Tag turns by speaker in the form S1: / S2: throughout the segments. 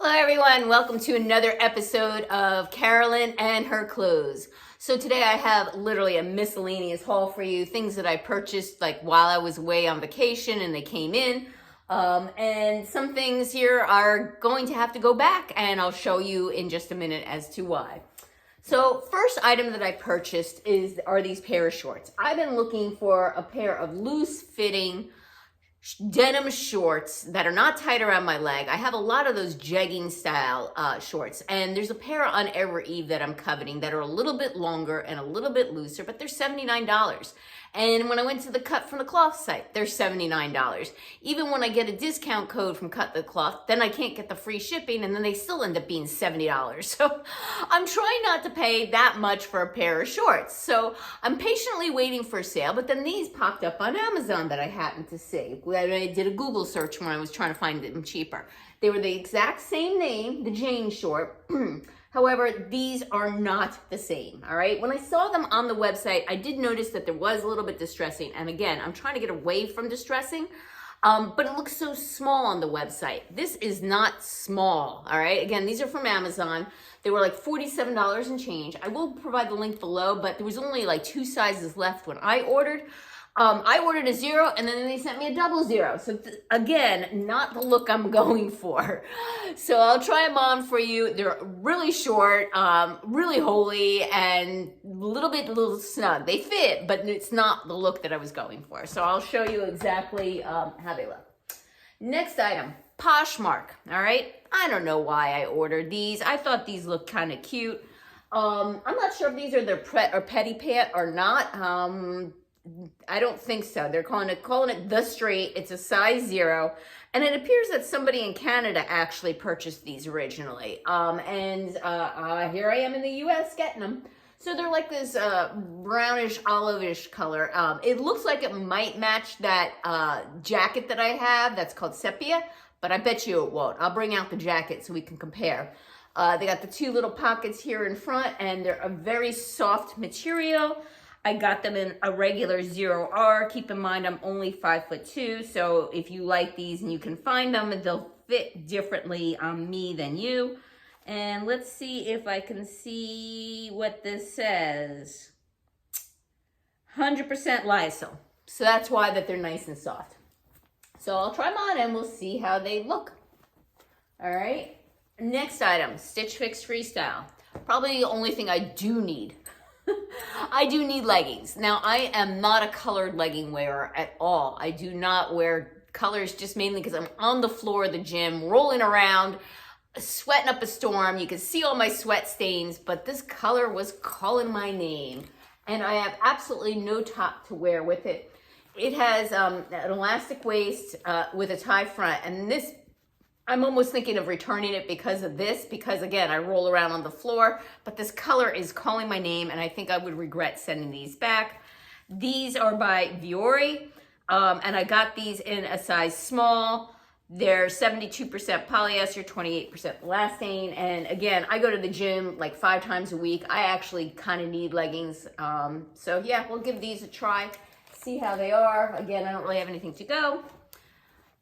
S1: Hello everyone, welcome to another episode of Carolyn and her clothes. So today I have literally a miscellaneous haul for you, things that I purchased like while I was away on vacation and they came in. And some things here are going to have to go back and I'll show you in just a minute as to why. So first item that I purchased are these pair of shorts. I've been looking for a pair of loose fitting denim shorts that are not tight around my leg. I have a lot of those jegging style shorts, and there's a pair on Ever Eve that I'm coveting that are a little bit longer and a little bit looser, but they're $79. And when I went to the Cut from the Cloth site, they're $79. Even when I get a discount code from Cut the Cloth, then I can't get the free shipping, and then they still end up being $70. So I'm trying not to pay that much for a pair of shorts. So I'm patiently waiting for a sale, but then these popped up on Amazon that I happened to see. I did a Google search when I was trying to find them cheaper. They were the exact same name, the Jane short. However, these are not the same, all right? When I saw them on the website, I did notice that there was a little bit distressing. And again, I'm trying to get away from distressing, but it looks so small on the website. This is not small, all right? Again, these are from Amazon. They were like $47 and change. I will provide the link below, but there was only like 2 sizes left when I ordered. I ordered a 0 and then they sent me a 00. So again, not the look I'm going for. So I'll try them on for you. They're really short, really holey, and a little snug. They fit, but it's not the look that I was going for. So I'll show you exactly how they look. Next item, Poshmark. All right. I don't know why I ordered these. I thought these looked kind of cute. I'm not sure if these are their pret or petty pant or not. I don't think so. They're calling it the straight. It's a size 0. And it appears that somebody in Canada actually purchased these originally. Here I am in the US getting them. So they're like this brownish, olive-ish color. It looks like it might match that jacket that I have that's called Sepia, but I bet you it won't. I'll bring out the jacket so we can compare. They got the 2 little pockets here in front, and they're a very soft material. I got them in a regular 0R. Keep in mind, I'm only 5'2", so if you like these and you can find them, they'll fit differently on me than you. And let's see if I can see what this says. 100% Lysol. So that's why that they're nice and soft. So I'll try them on and we'll see how they look. All right. Next item, Stitch Fix Freestyle. Probably the only thing I do need. I do need leggings. Now, I am not a colored legging wearer at all. I do not wear colors just mainly because I'm on the floor of the gym, rolling around, sweating up a storm. You can see all my sweat stains, but this color was calling my name. And I have absolutely no top to wear with it. It has an elastic waist with a tie front. And this, I'm almost thinking of returning it because of this, because again, I roll around on the floor, but this color is calling my name and I think I would regret sending these back. These are by Viore, and I got these in a size small. They're 72% polyester, 28% elastane. And again, I go to the gym like 5 times a week. I actually kind of need leggings. So yeah, we'll give these a try, see how they are. Again, I don't really have anything to go.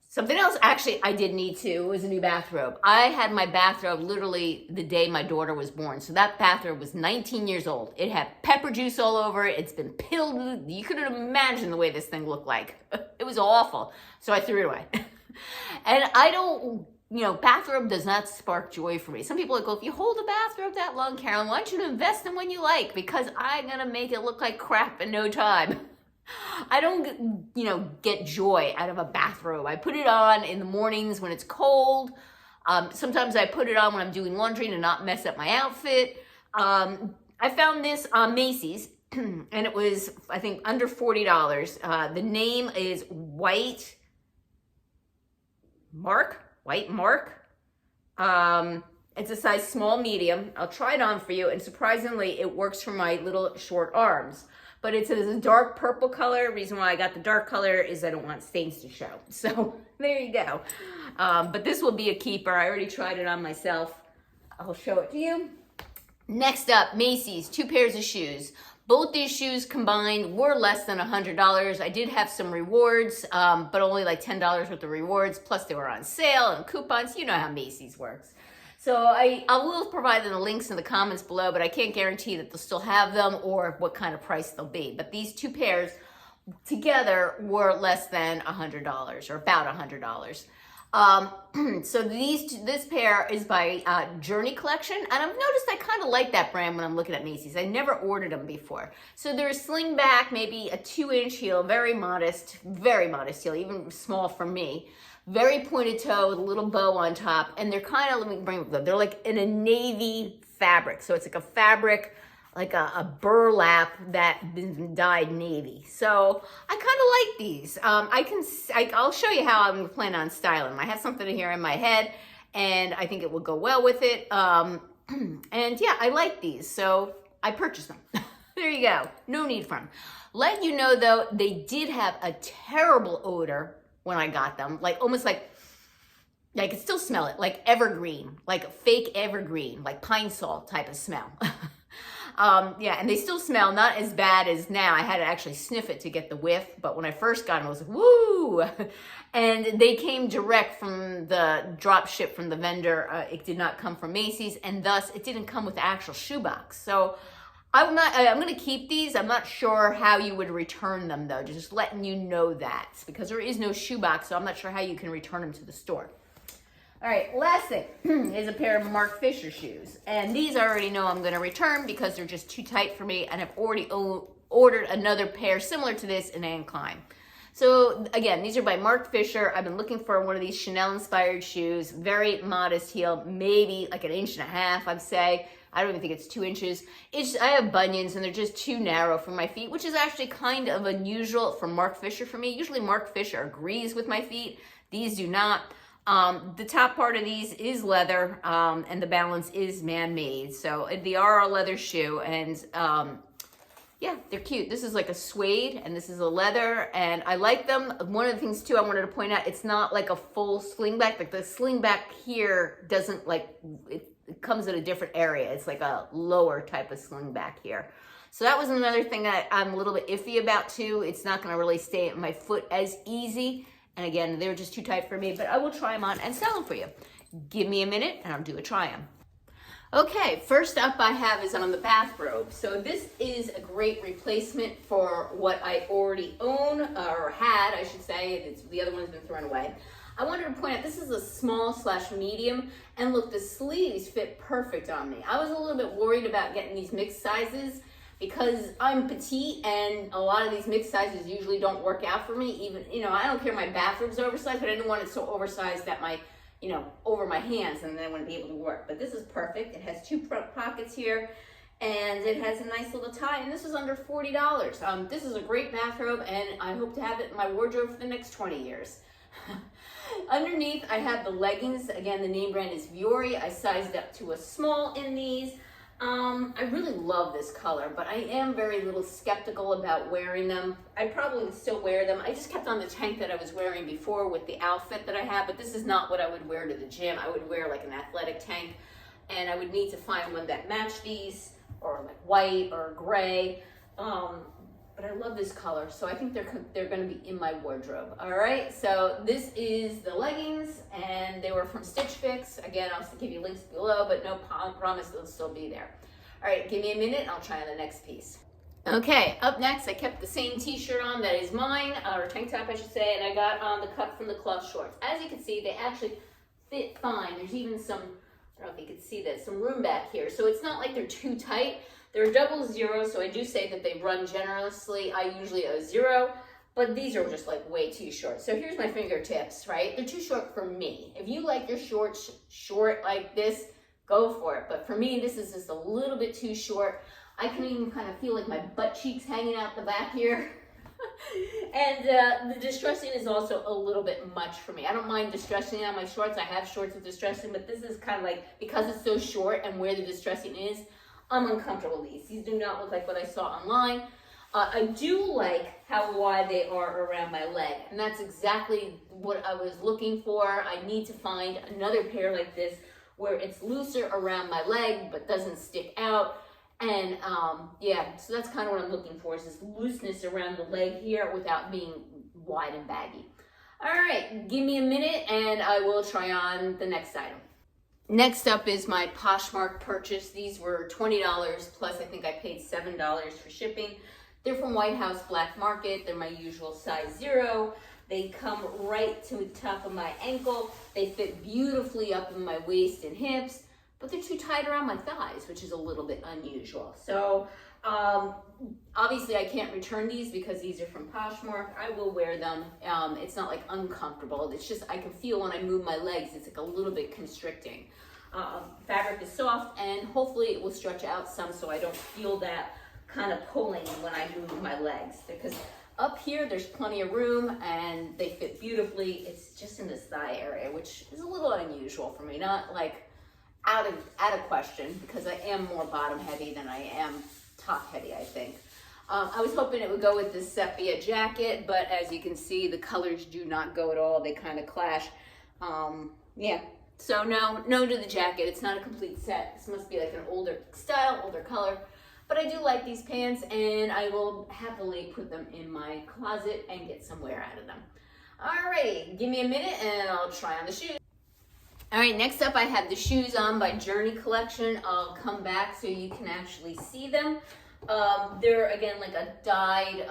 S1: Something else, actually, I did need to was a new bathrobe. I had my bathrobe literally the day my daughter was born. So that bathrobe was 19 years old. It had pepper juice all over it. It's been pilled. You couldn't imagine the way this thing looked like. It was awful. So I threw it away. And I don't, bathrobe does not spark joy for me. Some people are like, well, if you hold a bathrobe that long, Carolyn, why don't you invest in one you like? Because I'm going to make it look like crap in no time. I don't, get joy out of a bathrobe. I put it on in the mornings when it's cold. Sometimes I put it on when I'm doing laundry to not mess up my outfit. I found this on Macy's, and it was, I think, under $40. The name is White Mark. It's a size small medium. I'll try it on for you, and surprisingly, it works for my little short arms. But it's a dark purple color. Reason why I got the dark color is I don't want stains to show. So there you go. But this will be a keeper. I already tried it on myself. I'll show it to you. Next up, Macy's, 2 pairs of shoes. Both these shoes combined were less than $100. I did have some rewards, but only like $10 worth of rewards. Plus they were on sale and coupons. You know how Macy's works. So I will provide the links in the comments below, but I can't guarantee that they'll still have them or what kind of price they'll be. But these two pairs together were less than $100 or about $100. So this pair is by Journey Collection, and I've noticed I kind of like that brand when I'm looking at Macy's. I never ordered them before. So they're a sling back, maybe a 2-inch heel, very modest heel, even small for me. Very pointed toe with a little bow on top, and they're kind of, let me bring them, they're like in a navy fabric. So it's like a fabric, like a burlap that been dyed navy. So I kind of like these. I'll show you how I'm planning on styling them. I have something here in my head, and I think it will go well with it. And yeah, I like these, so I purchased them. There you go. No need for them. Let you know though, they did have a terrible odor when I got them, like almost like I could still smell it, like evergreen, like a fake evergreen, like pine salt type of smell. Yeah, and they still smell not as bad as now. I had to actually sniff it to get the whiff, but when I first got them, I was like, woo! And they came direct from the drop ship from the vendor. It did not come from Macy's, and thus it didn't come with the actual shoebox. So I'm going to keep these. I'm not sure how you would return them though, just letting you know that, because there is no shoebox, so I'm not sure how you can return them to the store. All right, last thing is a pair of Marc Fisher shoes. And these I already know I'm going to return because they're just too tight for me, and I've already ordered another pair similar to this in Anne Klein. So again, these are by Marc Fisher. I've been looking for one of these Chanel-inspired shoes, very modest heel, maybe like 1.5 inches, I'd say. I don't even think it's 2 inches. I have bunions and they're just too narrow for my feet, which is actually kind of unusual for Marc Fisher for me. Usually Marc Fisher agrees with my feet. These do not. The top part of these is leather, and the balance is man-made. So they are a leather shoe, and yeah, they're cute. This is like a suede, and this is a leather, and I like them. One of the things too I wanted to point out, it's not like a full sling back. Like the sling back here doesn't like, it comes in a different area. It's like a lower type of sling back here. So that was another thing that I'm a little bit iffy about too. It's not gonna really stay at my foot as easy. And again, they were just too tight for me, but I will try them on and sell them for you. Give me a minute and I'll do a try on. Okay, first up I have is on the bathrobe. So this is a great replacement for what I already own, or had, I should say. The other one's been thrown away. I wanted to point out, this is a small/medium, and look, the sleeves fit perfect on me. I was a little bit worried about getting these mixed sizes because I'm petite, and a lot of these mixed sizes usually don't work out for me. Even, you know, I don't care my bathrobe's oversized, but I didn't want it so oversized that my, you know, over my hands, and then I wouldn't be able to work. But this is perfect. It has 2 front pockets here, and it has a nice little tie, and this is under $40. This is a great bathrobe, and I hope to have it in my wardrobe for the next 20 years. Underneath, I have the leggings. Again, the name brand is Vuori. I sized up to a small in these. I really love this color, but I am very little skeptical about wearing them. I probably would still wear them. I just kept on the tank that I was wearing before with the outfit that I have, but this is not what I would wear to the gym. I would wear like an athletic tank, and I would need to find one that matched these, or like white or gray. But I love this color, so I think they're going to be in my wardrobe. All right, so this is the leggings, and they were from Stitch Fix. Again, I'll give you links below, but no promise they'll still be there. All right, give me a minute, and I'll try on the next piece. Okay, up next, I kept the same t-shirt on that is mine, or tank top, I should say, and I got on the cut from the cloth shorts. As you can see, they actually fit fine. There's even some, I don't know if you can see this, some room back here. So it's not like they're too tight. They're double zero, so I do say that they run generously. I usually a 0, but these are just like way too short. So here's my fingertips, right? They're too short for me. If you like your shorts short like this, go for it. But for me, this is just a little bit too short. I can even kind of feel like my butt cheeks hanging out the back here. And the distressing is also a little bit much for me. I don't mind distressing on my shorts. I have shorts with distressing, but this is kind of like, because it's so short and where the distressing is, I'm uncomfortable with these. These do not look like what I saw online. I do like how wide they are around my leg, and that's exactly what I was looking for. I need to find another pair like this where it's looser around my leg but doesn't stick out, And yeah, so that's kind of what I'm looking for, is this looseness around the leg here without being wide and baggy. All right, give me a minute and I will try on the next item. Next up is my Poshmark purchase. These were $20 plus I think I paid $7 for shipping. They're from White House Black Market. They're my usual size 0. They come right to the top of my ankle. They fit beautifully up in my waist and hips, but they're too tight around my thighs, which is a little bit unusual. So obviously I can't return these because these are from Poshmark. I will wear them. It's not like uncomfortable. It's just I can feel when I move my legs, it's like a little bit constricting. Fabric is soft and hopefully it will stretch out some so I don't feel that kind of pulling when I move my legs, because up here there's plenty of room and they fit beautifully. It's just in this thigh area, which is a little unusual for me, not like out of question, because I am more bottom heavy than I am top heavy, I think. I was hoping it would go with this sepia jacket, but as you can see, the colors do not go at all. They kind of clash. Yeah, so no to the jacket. It's not a complete set. This must be like an older style, older color. But I do like these pants and I will happily put them in my closet and get some wear out of them. All right, give me a minute and I'll try on the shoes. All right, next up I have the shoes on by Journey Collection. I'll come back so you can actually see them. They're again like a dyed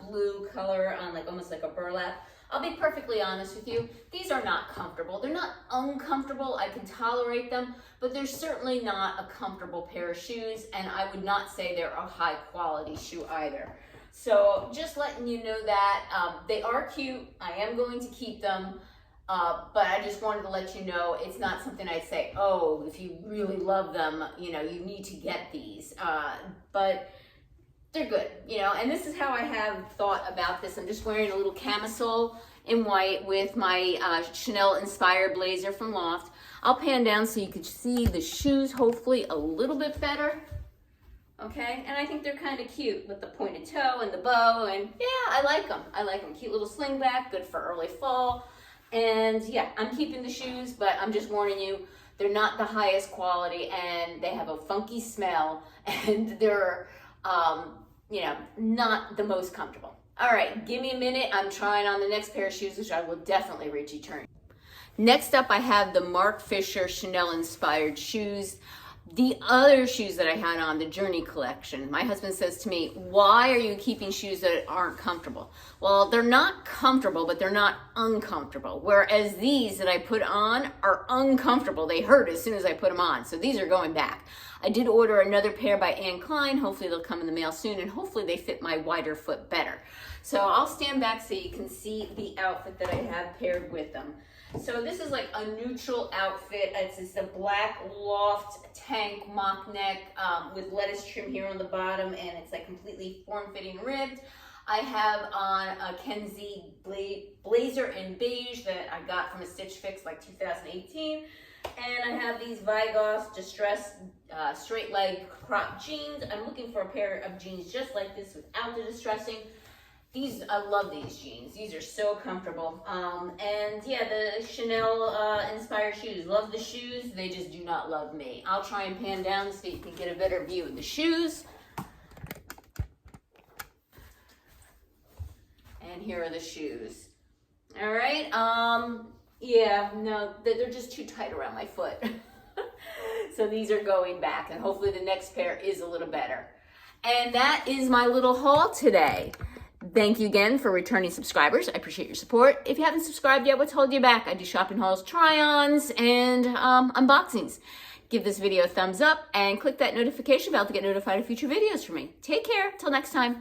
S1: blue color on like almost like a burlap. I'll be perfectly honest with you, these are not comfortable. They're not uncomfortable, I can tolerate them, but they're certainly not a comfortable pair of shoes, and I would not say they're a high quality shoe either. So just letting you know that they are cute, I am going to keep them, but I just wanted to let you know it's not something I'd say, oh, if you really love them, you know, you need to get these, but they're good, you know, and this is how I have thought about this. I'm just wearing a little camisole in white with my Chanel inspired blazer from Loft. I'll pan down so you can see the shoes hopefully a little bit better. Okay, and I think they're kind of cute with the pointed toe and the bow, and yeah, I like them. I like them. Cute little sling back, good for early fall. And yeah, I'm keeping the shoes, but I'm just warning you, they're not the highest quality and they have a funky smell and they're you know, not the most comfortable. All right, give me a minute. I'm trying on the next pair of shoes, which I will definitely return. Next up, I have the Mark Fisher Chanel inspired shoes. The other shoes that I had on, the Journey Collection, my husband says to me, why are you keeping shoes that aren't comfortable? Well, they're not comfortable, but they're not uncomfortable. Whereas these that I put on are uncomfortable. They hurt as soon as I put them on. So these are going back. I did order another pair by Anne Klein. Hopefully they'll come in the mail soon, and hopefully they fit my wider foot better. So I'll stand back so you can see the outfit that I have paired with them. So this is like a neutral outfit. It's just a black Loft tank mock neck with lettuce trim here on the bottom, and it's like completely form-fitting ribbed. I have on a Kenzie blazer in beige that I got from a Stitch Fix like 2018. And I have these Vigos distressed straight leg crop jeans. I'm looking for a pair of jeans just like this without the distressing. These, I love these jeans. These are so comfortable. And yeah, the Chanel inspired shoes. Love the shoes. They just do not love me. I'll try and pan down so you can get a better view of the shoes. And here are the shoes. All right. Yeah, no, they're just too tight around my foot. So these are going back, and hopefully the next pair is a little better. And that is my little haul today. Thank you again for returning subscribers. I appreciate your support. If you haven't subscribed yet, what's holding you back? I do shopping hauls, try-ons, and unboxings. Give this video a thumbs up and click that notification bell to get notified of future videos from me. Take care. Till next time.